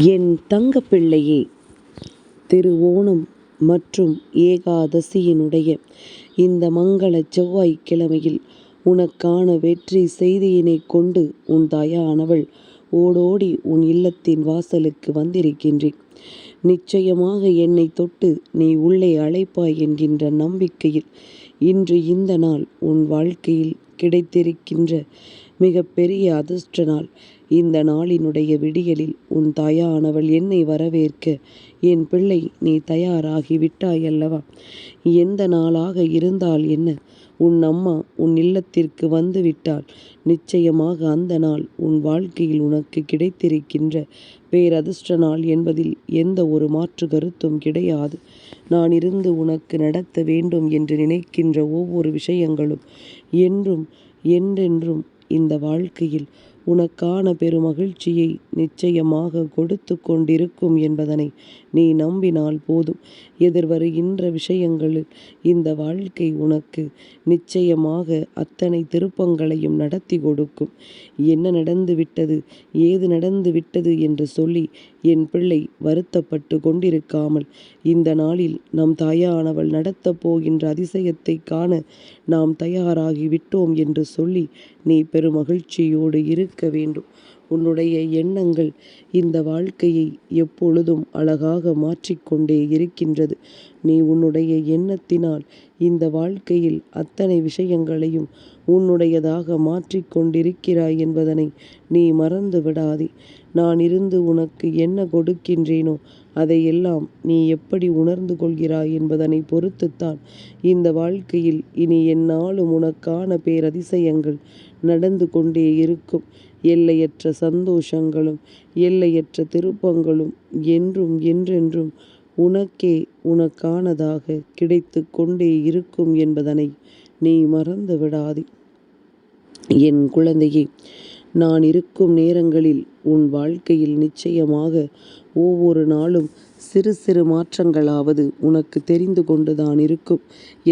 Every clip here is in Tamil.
என் தங்கப்பிள்ளையே, திருவோணம் மற்றும் ஏகாதசியினுடைய இந்த மங்கள செவ்வாய்க்கிழமையில் உனக்கான வெற்றி செய்தியினைக் கொண்டு உன் தாயானவள் ஓடோடி உன் இல்லத்தின் வாசலுக்கு வந்திருக்கின்றேன். நிச்சயமாக என்னை தொட்டு நீ உள்ளே அழைப்பாய் என்கின்ற நம்பிக்கையில் இன்று இந்த நாள் உன் வாழ்க்கையில் கிடைத்திருக்கின்ற மிக பெரிய அதிர்ஷ்ட நாள். இந்த நாளினுடைய விடியலில் உன் தாயானவள் என்னை வரவேற்க என் பிள்ளை நீ தயாராகி விட்டாய் அல்லவா? எந்த நாளாக இருந்தால் என்ன, உன் அம்மா உன் இல்லத்திற்கு வந்து விட்டால் நிச்சயமாக அந்த நாள் உன் வாழ்க்கையில் உனக்கு கிடைத்திருக்கின்ற பேரதிர்ஷ்ட நாள் என்பதில் எந்த ஒரு மாற்று கருத்தும் கிடையாது. நான் இருந்து உனக்கு நடத்த வேண்டும் என்று நினைக்கின்ற ஒவ்வொரு விஷயங்களும் என்றும் என்றென்றும் இந்த வாழ்க்கையில் உனக்கான பெருமகிழ்ச்சியை நிச்சயமாக கொடுத்து கொண்டிருக்கும் என்பதனை நீ நம்பினால் போதும். எதிர்வருகின்ற விஷயங்களில் இந்த வாழ்க்கை உனக்கு நிச்சயமாக அத்தனை திருப்பங்களையும் நடத்தி கொடுக்கும். என்ன நடந்து விட்டது, ஏது நடந்து விட்டது என்று சொல்லி என் பிள்ளை வருத்தப்பட்டு கொண்டிருக்காமல் இந்த நாளில் நம் தாயானவள் நடத்தப் போகின்ற அதிசயத்தை காண நாம் தயாராகி விட்டோம் என்று சொல்லி நீ பெருமகிழ்ச்சியோடு இருக்க வேண்டும். உன்னுடைய எண்ணங்கள் இந்த வாழ்க்கையை எப்பொழுதும் அழகாக மாற்றிக்கொண்டே இருக்கின்றது. நீ உன்னுடைய எண்ணத்தினால் இந்த வாழ்க்கையில் அத்தனை விஷயங்களையும் உன்னுடையதாக மாற்றிக்கொண்டிருக்கிறாய் என்பதனை நீ மறந்து விடாதே. நான் இருந்து உனக்கு என்ன கொடுக்கின்றேனோ அதையெல்லாம் நீ எப்படி உணர்ந்து கொள்கிறாய் என்பதனை பொறுத்துத்தான் இந்த வாழ்க்கையில் இனி எந்நாளும் உனக்கான பேரதிசயங்கள் நடந்து கொண்டே இருக்கும். எல்லையற்ற சந்தோஷங்களும் எல்லையற்ற திருப்பங்களும் என்றும் என்றென்றும் உனக்கே உனக்கானதாக கிடைத்து கொண்டே இருக்கும் என்பதனை நீ மறந்து விடாதே. என் குழந்தையே, நான் இருக்கும் நேரங்களில் உன் வாழ்க்கையில் நிச்சயமாக ஒவ்வொரு நாளும் சிறு சிறு மாற்றங்களாவது உனக்கு தெரிந்து கொண்டுதான் இருக்கும்.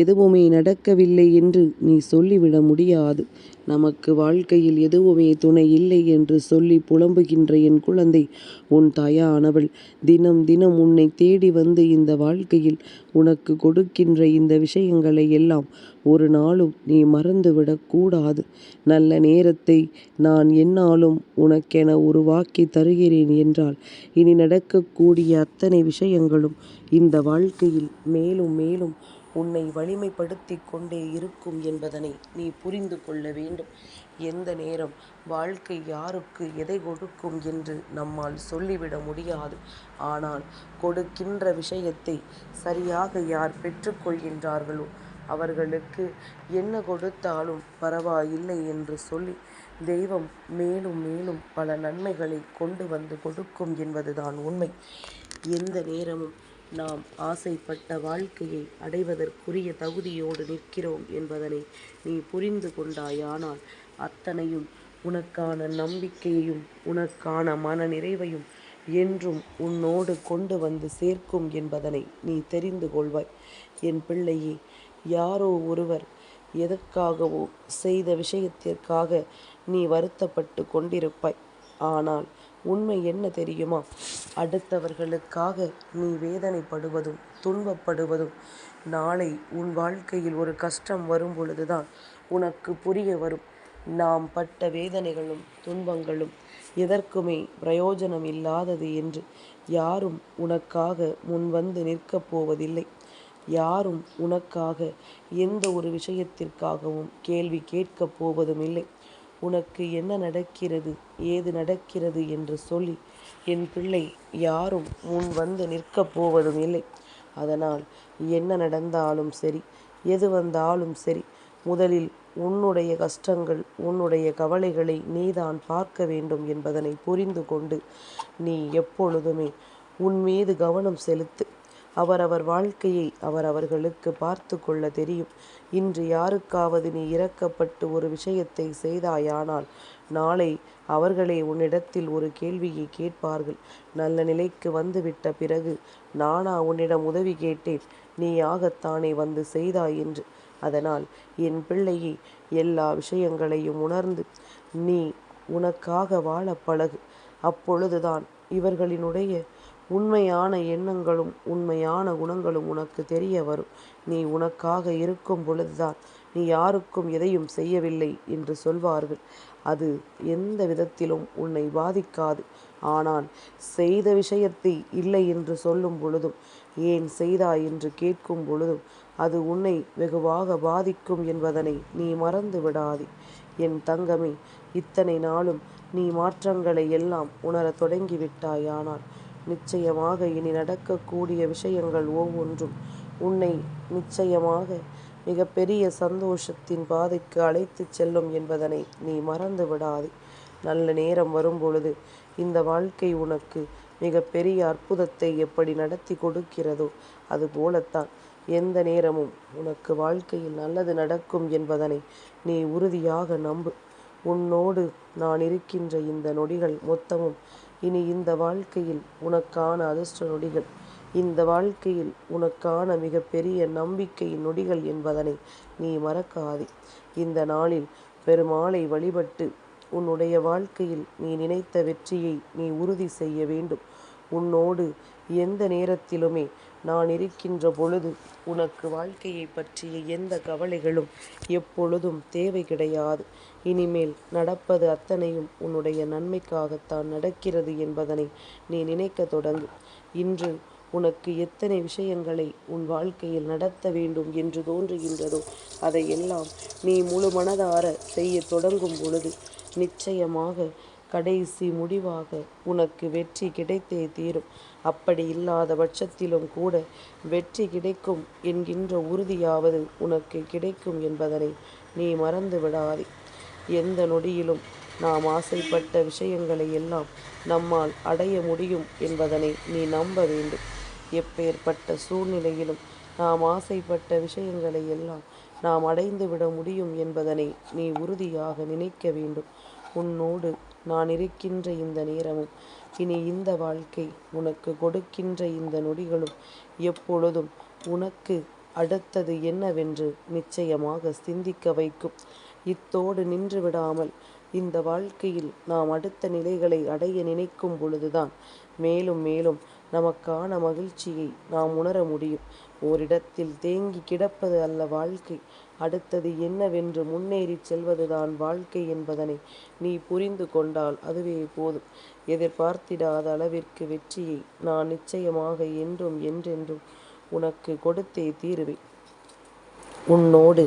எதுவுமே நடக்கவில்லை என்று நீ சொல்லிவிட முடியாது. நமக்கு வாழ்க்கையில் எதுவுமே துணை இல்லை என்று சொல்லி புலம்புகின்ற என் குழந்தை, உன் தாயானவள் தினம் தினம் உன்னை தேடி வந்து இந்த வாழ்க்கையில் உனக்கு கொடுக்கின்ற இந்த விஷயங்களை எல்லாம் ஒரு நாளும் நீ மறந்துவிடக் கூடாது. நல்ல நேரத்தை நான் எந்நாளும் உனக்கென உருவாக்கி தருகிறேன் என்றால் இனி நடக்கக்கூடிய அத்தனை விஷயங்களும் இந்த வாழ்க்கையில் மேலும் மேலும் உன்னை வலிமைப்படுத்தி கொண்டே இருக்கும் என்பதனை நீ புரிந்து கொள்ள வேண்டும். எந்த நேரம் வாழ்க்கை யாருக்கு எதை கொடுக்கும் என்று நம்மால் சொல்லிவிட முடியாது. ஆனால் கொடுக்கின்ற விஷயத்தை சரியாக யார் பெற்றுக்கொள்கின்றார்களோ அவர்களுக்கு என்ன கொடுத்தாலும் பரவாயில்லை என்று சொல்லி தெய்வம் மேலும் மேலும் பல நன்மைகளை கொண்டு வந்து கொடுக்கும் என்பதுதான் உண்மை. எந்த நேரமும் நாம் ஆசைப்பட்ட வாழ்க்கையை அடைவதற்குரிய தகுதியோடு நிற்கிறோம் என்பதனை நீ புரிந்து கொண்டாயானால் அத்தனையும் உனக்கான நம்பிக்கையையும் உனக்கான மன நிறைவையும் என்றும் உன்னோடு கொண்டு வந்து சேர்க்கும் என்பதனை நீ தெரிந்து கொள்வாய். என் பிள்ளையே, யாரோ ஒருவர் எதற்காகவோ செய்த விஷயத்திற்காக நீ வருத்தப்பட்டு கொண்டிருப்பாய். ஆனால் உண்மை என்ன தெரியுமா? அடுத்தவர்களுக்காக நீ வேதனைப்படுவதும் துன்பப்படுவதும் நாளை உன் வாழ்க்கையில் ஒரு கஷ்டம் வரும் பொழுதுதான் உனக்கு புரிய வரும். நாம் பட்ட வேதனைகளும் துன்பங்களும் எதற்குமே பிரயோஜனம் இல்லாதது என்று யாரும் உனக்காக முன் வந்து நிற்கப் போவதில்லை. யாரும் உனக்காக எந்த ஒரு விஷயத்திற்காகவும் கேள்வி கேட்கப் போவதும் இல்லை. உனக்கு என்ன நடக்கிறது, ஏது நடக்கிறது என்று சொல்லி என் பிள்ளை யாரும் முன் வந்து நிற்கப் போவதும் இல்லை. அதனால் என்ன நடந்தாலும் சரி, எது வந்தாலும் சரி, முதலில் உன்னுடைய கஷ்டங்கள் உன்னுடைய கவலைகளை நீதான் பார்க்க வேண்டும் என்பதனை புரிந்து கொண்டு நீ எப்பொழுதுமே உன் மீது கவனம் செலுத்து. அவரவர் வாழ்க்கையை அவரவர்களுக்கு பார்த்து கொள்ள தெரியும். இன்று யாருக்காவது நீ இரக்கப்பட்டு ஒரு விஷயத்தை செய்தாயானால் நாளை அவர்களே உன்னிடத்தில் ஒரு கேள்வியை கேட்பார்கள். நல்ல நிலைக்கு வந்துவிட்ட பிறகு நானா உன்னிடம் உதவி கேட்டேன், நீயாகத்தானே வந்து செய்தாய் என்று. அதனால் என் பிள்ளையை எல்லா விஷயங்களையும் உணர்ந்து நீ உனக்காக வாழ பழகு. அப்பொழுதுதான் இவர்களினுடைய உண்மையான எண்ணங்களும் உண்மையான குணங்களும் உனக்கு தெரிய வரும். நீ உனக்காக இருக்கும் பொழுதுதான் நீ யாருக்கும் எதையும் செய்யவில்லை என்று சொல்வார்கள். அது எந்த விதத்திலும் உன்னை பாதிக்காது. ஆனால் செய்த விஷயத்தை இல்லை என்று சொல்லும் பொழுதும், ஏன் செய்தாய் என்று கேட்கும் பொழுதும் அது உன்னை வெகுவாக பாதிக்கும் என்பதனை நீ மறந்து விடாதே. என் தங்கமே, இத்தனை நாளும் நீ மாற்றங்களை எல்லாம் உணரத் தொடங்கிவிட்டாயானால் நிச்சயமாக இனி நடக்கக்கூடிய விஷயங்கள் ஒவ்வொன்றும் உன்னை நிச்சயமாக மிகப்பெரிய சந்தோஷத்தின் பாதைக்கு அழைத்துச் செல்லும் என்பதனை நீ மறந்து விடாதே. நல்ல நேரம் வரும்பொழுது இந்த வாழ்க்கை உனக்கு மிகப்பெரிய அற்புதத்தை எப்படி நடத்தி கொடுக்கிறதோ அதுபோலத்தான் எந்த நேரமும் உனக்கு வாழ்க்கையில் நல்லது நடக்கும் என்பதனை நீ உறுதியாக நம்பு. உன்னோடு நான் இருக்கின்ற இந்த நொடிகள் மொத்தமும் இனி இந்த வாழ்க்கையில் உனக்கான அதிர்ஷ்ட நொடிகள், இந்த வாழ்க்கையில் உனக்கான மிகப்பெரிய நம்பிக்கையின் நொடிகள் என்பதனை நீ மறக்காதே. இந்த நாளில் பெருமாளை வழிபட்டு உன்னுடைய வாழ்க்கையில் நீ நினைத்த வெற்றியை நீ உறுதி செய்ய வேண்டும். உன்னோடு எந்த நேரத்திலுமே நான் இருக்கின்ற பொழுது உனக்கு வாழ்க்கையை பற்றிய எந்த கவலைகளும் எப்பொழுதும் தேவை கிடையாது. இனிமேல் நடப்பது அத்தனையும் உன்னுடைய நன்மைக்காகத்தான் நடக்கிறது என்பதனை நீ நினைக்க தொடங்கு. இன்று உனக்கு எத்தனை விஷயங்களை உன் வாழ்க்கையில் நடத்த வேண்டும் என்று தோன்றுகின்றதோ அதையெல்லாம் நீ முழு மனதார செய்ய தொடங்கும் பொழுது நிச்சயமாக கடைசி முடிவாக உனக்கு வெற்றி கிடைத்தே தீரும். அப்படி இல்லாத பட்சத்திலும் கூட வெற்றி கிடைக்கும் என்கின்ற உறுதியாவது உனக்கு கிடைக்கும் என்பதனை நீ மறந்து விடாதே. எந்த நொடியிலும் நாம் ஆசைப்பட்ட விஷயங்களை எல்லாம் நம்மால் அடைய முடியும் என்பதனை நீ நம்ப வேண்டும். எப்பேற்பட்ட சூழ்நிலையிலும் நாம் ஆசைப்பட்ட விஷயங்களை எல்லாம் நாம் அடைந்து விட முடியும் என்பதனை நீ உறுதியாக நினைக்க வேண்டும். உன்னோடு நான் இருக்கின்ற இந்த நேரமும் இனி இந்த வாழ்க்கை உனக்கு கொடுக்கின்ற இந்த நொடிகளும் எப்பொழுதும் உனக்கு அடுத்தது என்னவென்று நிச்சயமாக சிந்திக்க வைக்கும். இத்தோடு நின்று விடாமல் இந்த வாழ்க்கையில் நாம் அடுத்த நிலைகளை அடைய நினைக்கும் பொழுதுதான் மேலும் மேலும் நமக்கான மகிழ்ச்சியை நாம் உணர முடியும். ஓரிடத்தில் தேங்கி கிடப்பது அல்ல வாழ்க்கை, அடுத்தது என்னவென்று முன்னேறி செல்வதுதான் வாழ்க்கை என்பதனை நீ புரிந்து கொண்டால் அதுவே போதும். எதிர்பார்த்திடாத அளவிற்கு வெற்றியை நான் நிச்சயமாக என்றும் என்றென்றும் உனக்கு கொடுத்தே தீருவேன். உன்னோடு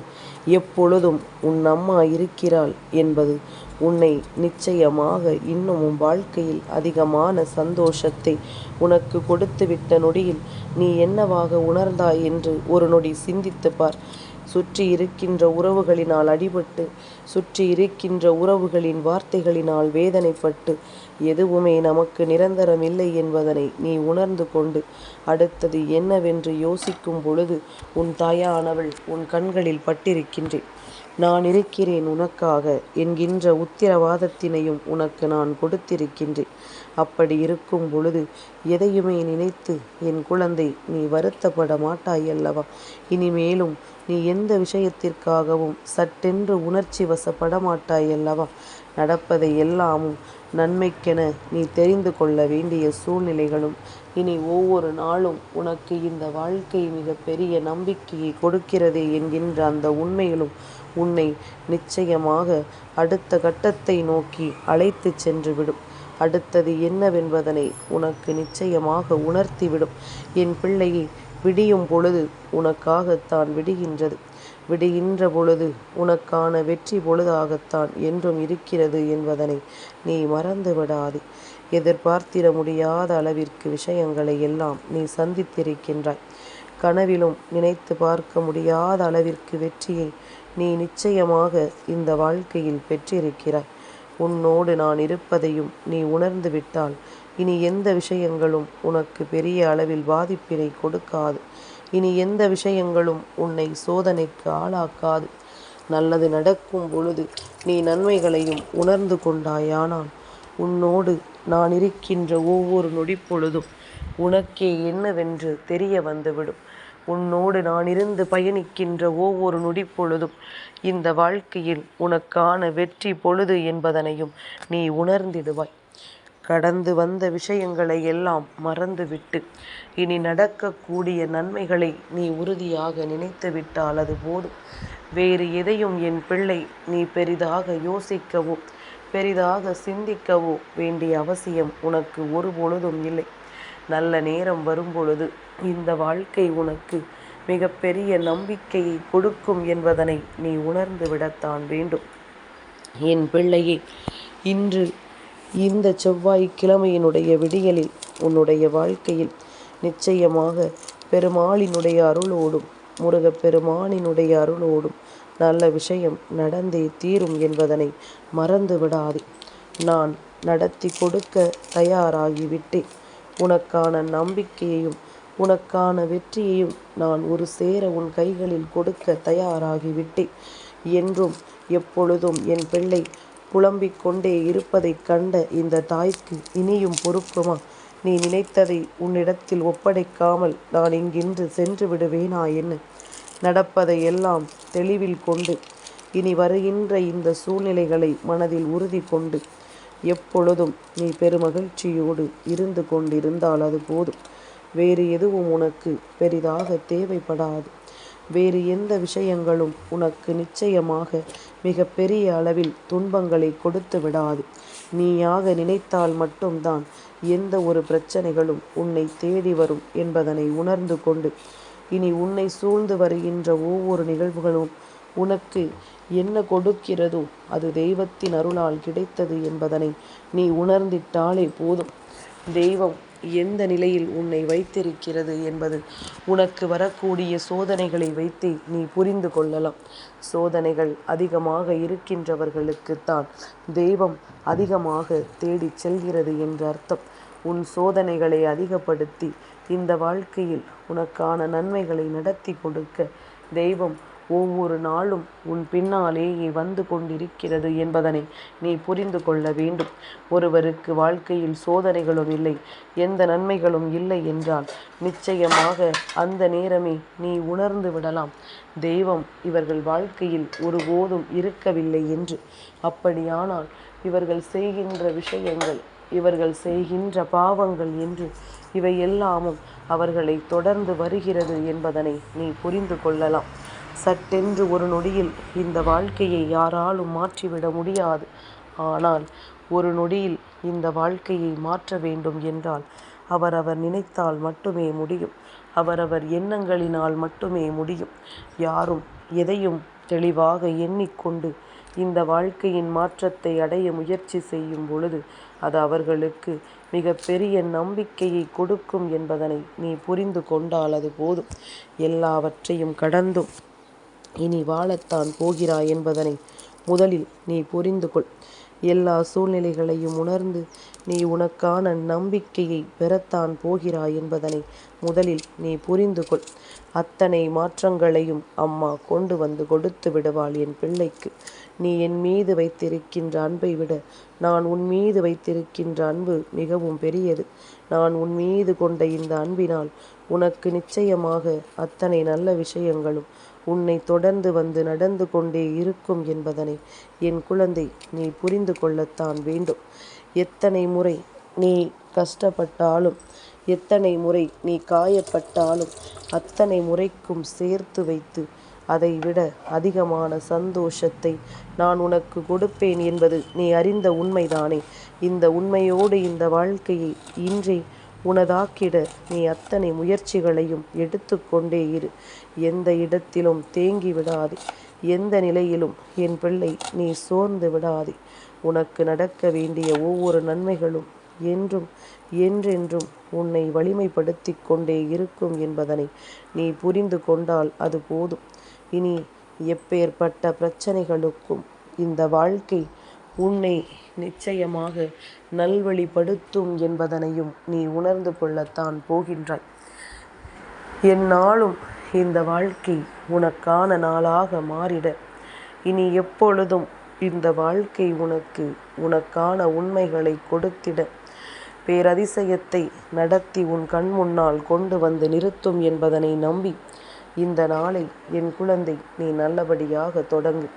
எப்பொழுதும் உன் அம்மா இருக்கிறாள் என்பது உன்னை நிச்சயமாக இன்னமும் வாழ்க்கையில் அதிகமான சந்தோஷத்தை உனக்கு கொடுத்துவிட்ட நொடியில் நீ என்னவாக உணர்ந்தாய் என்று ஒரு நொடி சிந்தித்து பார். சுற்றி இருக்கின்ற உறவுகளினால் அடிபட்டு, சுற்றி இருக்கின்ற உறவுகளின் வார்த்தைகளினால் வேதனைப்பட்டு எதுவுமே நமக்கு நிரந்தரம் இல்லை என்பதனை நீ உணர்ந்து கொண்டு அடுத்தது என்னவென்று யோசிக்கும் பொழுது உன் தாயானவள் உன் கண்களில் பட்டிருக்கின்றேன். நான் இருக்கிறேன் உனக்காக என்கின்ற உத்திரவாதத்தினையும் உனக்கு நான் கொடுத்திருக்கின்றேன். அப்படி இருக்கும் பொழுது எதையுமே நினைத்து என் குழந்தை நீ வருத்தப்பட மாட்டாய் அல்லவா? இனிமேலும் நீ எந்த விஷயத்திற்காகவும் சட்டென்று உணர்ச்சி வசப்பட மாட்டாய் அல்லவா? நடப்பதை எல்லாமும் நன்மைக்கென நீ தெரிந்து கொள்ள வேண்டிய சூழ்நிலைகளும் இனி ஒவ்வொரு நாளும் உனக்கு இந்த வாழ்க்கை மிக பெரிய நம்பிக்கையை கொடுக்கிறதே என்கின்ற அந்த உண்மையிலும் உன்னை நிச்சயமாக அடுத்த கட்டத்தை நோக்கி அழைத்து சென்றுவிடும். அடுத்தது என்னவென்பதனை உனக்கு நிச்சயமாக உணர்த்திவிடும். என் பிள்ளையை, விடியும் பொழுது உனக்காகத்தான் விடுகின்றது. விடுகின்ற பொழுது உனக்கான வெற்றி பொழுதாகத்தான் என்றும் இருக்கிறது என்பதனை நீ மறந்து விடாதே. எதிர்பார்த்திட முடியாத அளவிற்கு விஷயங்களை எல்லாம் நீ சந்தித்திருக்கின்றாய். கனவிலும் நினைத்து பார்க்க முடியாத அளவிற்கு வெற்றியை நீ நிச்சயமாக இந்த வாழ்க்கையில் பெற்றிருக்கிறாய். உன்னோடு நான் இருப்பதையும் நீ உணர்ந்து விட்டால் இனி எந்த விஷயங்களும் உனக்கு பெரிய அளவில் பாதிப்பினை கொடுக்காது. இனி எந்த விஷயங்களும் உன்னை சோதனைக்கு ஆளாக்காது. நல்லது நடக்கும் பொழுது நீ நன்மைகளையும் உணர்ந்து கொண்டாயானால் உன்னோடு நான் இருக்கின்ற ஒவ்வொரு நொடிப்பொழுதும் உனக்கே என்னவென்று தெரிய வந்துவிடும். உன்னோடு நான் இருந்து பயணிக்கின்ற ஒவ்வொரு நொடிப்பொழுதும் இந்த வாழ்க்கையில் உனக்கான வெற்றி பொழுது என்பதனையும் நீ உணர்ந்திடுவாய். கடந்து வந்த விஷயங்களை எல்லாம் மறந்துவிட்டு இனி நடக்கக்கூடிய நன்மைகளை நீ உறுதியாக நினைத்து விட்டால் அது போதும். வேறு எதையும் என் பிள்ளை நீ பெரிதாக யோசிக்கவோ பெரிதாக சிந்திக்கவோ வேண்டிய அவசியம் உனக்கு ஒரு பொழுதும் இல்லை. நல்ல நேரம் வரும்பொழுது இந்த வாழ்க்கை உனக்கு மிகப்பெரிய நம்பிக்கையை கொடுக்கும் என்பதனை நீ உணர்ந்து விடத்தான் வேண்டும். என் பிள்ளையே, இன்று இந்த செவ்வாய்க்கிழமையினுடைய விடியலில் உன்னுடைய வாழ்க்கையில் நிச்சயமாக பெருமாளினுடைய அருளோடும் முருகப்பெருமானினுடைய அருளோடும் நல்ல விஷயம் நடந்தே தீரும் என்பதனை மறந்து விடாதே. நான் நடத்தி கொடுக்க தயாராகிவிட்டேன். உனக்கான நம்பிக்கையையும் உனக்கான வெற்றியையும் நான் ஒரு சேர உன் கைகளில் கொடுக்க தயாராகிவிட்டேன். என்றும் எப்பொழுதும் என் பிள்ளை புலம்பிக் கொண்டே இருப்பதைக் கண்ட இந்த தாய்க்கு இனியும் பொறுக்குமா? நீ நினைத்ததை உன்னிடத்தில் ஒப்படைக்காமல் நான் இங்கின்று சென்று விடுவேனா என்ன? நடப்பதையெல்லாம் தெளிவில் கொண்டு இனி வருகின்ற இந்த சூழ்நிலைகளை மனதில் உறுதி கொண்டு எப்பொழுதும் நீ பெருமகிழ்ச்சியோடு இருந்து கொண்டிருந்தால் அது போதும். வேறு எதுவும் உனக்கு பெரிதாக தேவைப்படாது. வேறு எந்த விஷயங்களும் உனக்கு நிச்சயமாக மிக பெரிய அளவில் துன்பங்களை கொடுத்து விடாது. நீயாக நினைத்தால் மட்டும்தான் எந்த ஒரு பிரச்சனைகளும் உன்னை தேடி வரும் என்பதனை உணர்ந்து கொண்டு இனி உன்னை சூழ்ந்து வருகின்ற ஒவ்வொரு நிகழ்வுகளும் உனக்கு என்ன கொடுக்கிறதோ அது தெய்வத்தின் அருளால் கிடைத்தது என்பதனை நீ உணர்ந்திட்டாலே போதும். தெய்வம் எந்த நிலையில் உன்னை வைத்திருக்கிறது என்பது உனக்கு வரக்கூடிய சோதனைகளை வைத்தே நீ புரிந்து கொள்ளலாம். சோதனைகள் அதிகமாக இருக்கின்றவர்களுக்குத்தான் தெய்வம் அதிகமாக தேடிச் செல்கிறது என்ற அர்த்தம். உன் சோதனைகளை அதிகப்படுத்தி இந்த வாழ்க்கையில் உனக்கான நன்மைகளை நடத்தி கொடுக்க தெய்வம் ஒவ்வொரு நாளும் உன் பின்னாலேயே வந்து கொண்டிருக்கிறது என்பதனை நீ புரிந்து கொள்ள வேண்டும். ஒருவருக்கு வாழ்க்கையில் சோதனைகளும் இல்லை, எந்த நன்மைகளும் இல்லை என்றால் நிச்சயமாக அந்த நேரமே நீ உணர்ந்து விடலாம், தெய்வம் இவர்கள் வாழ்க்கையில் ஒருபோதும் இருக்கவில்லை என்று. அப்படியானால் இவர்கள் செய்கின்ற விஷயங்கள், இவர்கள் செய்கின்ற பாவங்கள் என்று இவை எல்லாமும் அவர்களை தொடர்ந்து வருகிறது என்பதனை நீ புரிந்து கொள்ளலாம். சட்டென்று ஒரு நொடியில் இந்த வாழ்க்கையை யாராலும் மாற்றிவிட முடியாது. ஆனால் ஒரு நொடியில் இந்த வாழ்க்கையை மாற்ற வேண்டும் என்றால் அவரவர் நினைத்தால் மட்டுமே முடியும். அவரவர் எண்ணங்களினால் மட்டுமே முடியும். யாரும் எதையும் தெளிவாக எண்ணிக்கொண்டு இந்த வாழ்க்கையின் மாற்றத்தை அடைய முயற்சி செய்யும் பொழுது அது அவர்களுக்கு மிக பெரிய நம்பிக்கையை கொடுக்கும் என்பதனை நீ புரிந்து கொண்டால் அது போதும். எல்லாவற்றையும் கடந்தும் இனி வாழத்தான் போகிறாய் என்பதனை முதலில் நீ புரிந்து கொள். எல்லா சூழ்நிலைகளையும் உணர்ந்து நீ உனக்கான நம்பிக்கையை பெறத்தான் போகிறாய் என்பதனை முதலில் நீ புரிந்து கொள். அத்தனை மாற்றங்களையும் அம்மா கொண்டு வந்து கொடுத்து விடுவாள் என் பிள்ளைக்கு. நீ என் மீது வைத்திருக்கின்ற அன்பை விட நான் உன் மீது வைத்திருக்கின்ற அன்பு மிகவும் பெரியது. நான் உன் மீது கொண்ட இந்த அன்பினால் உனக்கு நிச்சயமாக அத்தனை நல்ல விஷயங்களும் உன்னை தொடர்ந்து வந்து நடந்து கொண்டே இருக்கும் என்பதனை என் குழந்தை நீ புரிந்து கொள்ளத்தான் வேண்டும். எத்தனை முறை நீ கஷ்டப்பட்டாலும், எத்தனை முறை நீ காயப்பட்டாலும் அத்தனை முறைக்கும் சேர்த்து வைத்து அதைவிட அதிகமான சந்தோஷத்தை நான் உனக்கு கொடுப்பேன் என்பது நீ அறிந்த உண்மைதானே. இந்த உண்மையோடு இந்த வாழ்க்கையை இன்றே உனதாக்கிட நீ அத்தனை முயற்சிகளையும் எடுத்து கொண்டே இரு. எந்த இடத்திலும் தேங்கி விடாதே. எந்த நிலையிலும் என் பிள்ளை நீ சோர்ந்து விடாதே. உனக்கு நடக்க வேண்டிய ஒவ்வொரு நன்மைகளும் என்றும் என்றென்றும் உன்னை வலிமைப்படுத்தி கொண்டே இருக்கும் என்பதனை நீ புரிந்து கொண்டால் அது போதும். இனி எப்பேற்பட்ட பிரச்சனைகளுக்கும் இந்த வாழ்க்கை உன்னை நிச்சயமாக நல்வழிப்படுத்தும் என்பதனையும் நீ உணர்ந்து கொள்ளத்தான் போகின்றாய். எந்நாளும் இந்த வாழ்க்கை உனக்கான நாளாக மாறிட இனி எப்பொழுதும் இந்த வாழ்க்கை உனக்கான உண்மைகளை கொடுத்திட பேரதிசயத்தை நடத்தி உன் கண் முன்னால் கொண்டு வந்து நிறுத்தும் என்பதனை நம்பி இந்த நாளை என் குழந்தை நீ நல்லபடியாக தொடங்கு.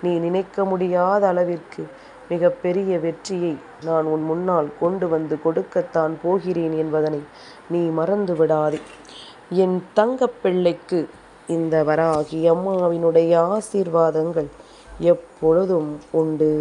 நீ நினைக்க முடியாத அளவிற்கு மிகப்பெரிய வெற்றியை நான் உன் முன்னால் கொண்டு வந்து கொடுக்கத்தான் போகிறேன் என்பதனை நீ மறந்து விடாதே. என் தங்கப்பிள்ளைக்கு இந்த வராகி அம்மாவினுடைய ஆசீர்வாதங்கள் எப்பொழுதும் உண்டு.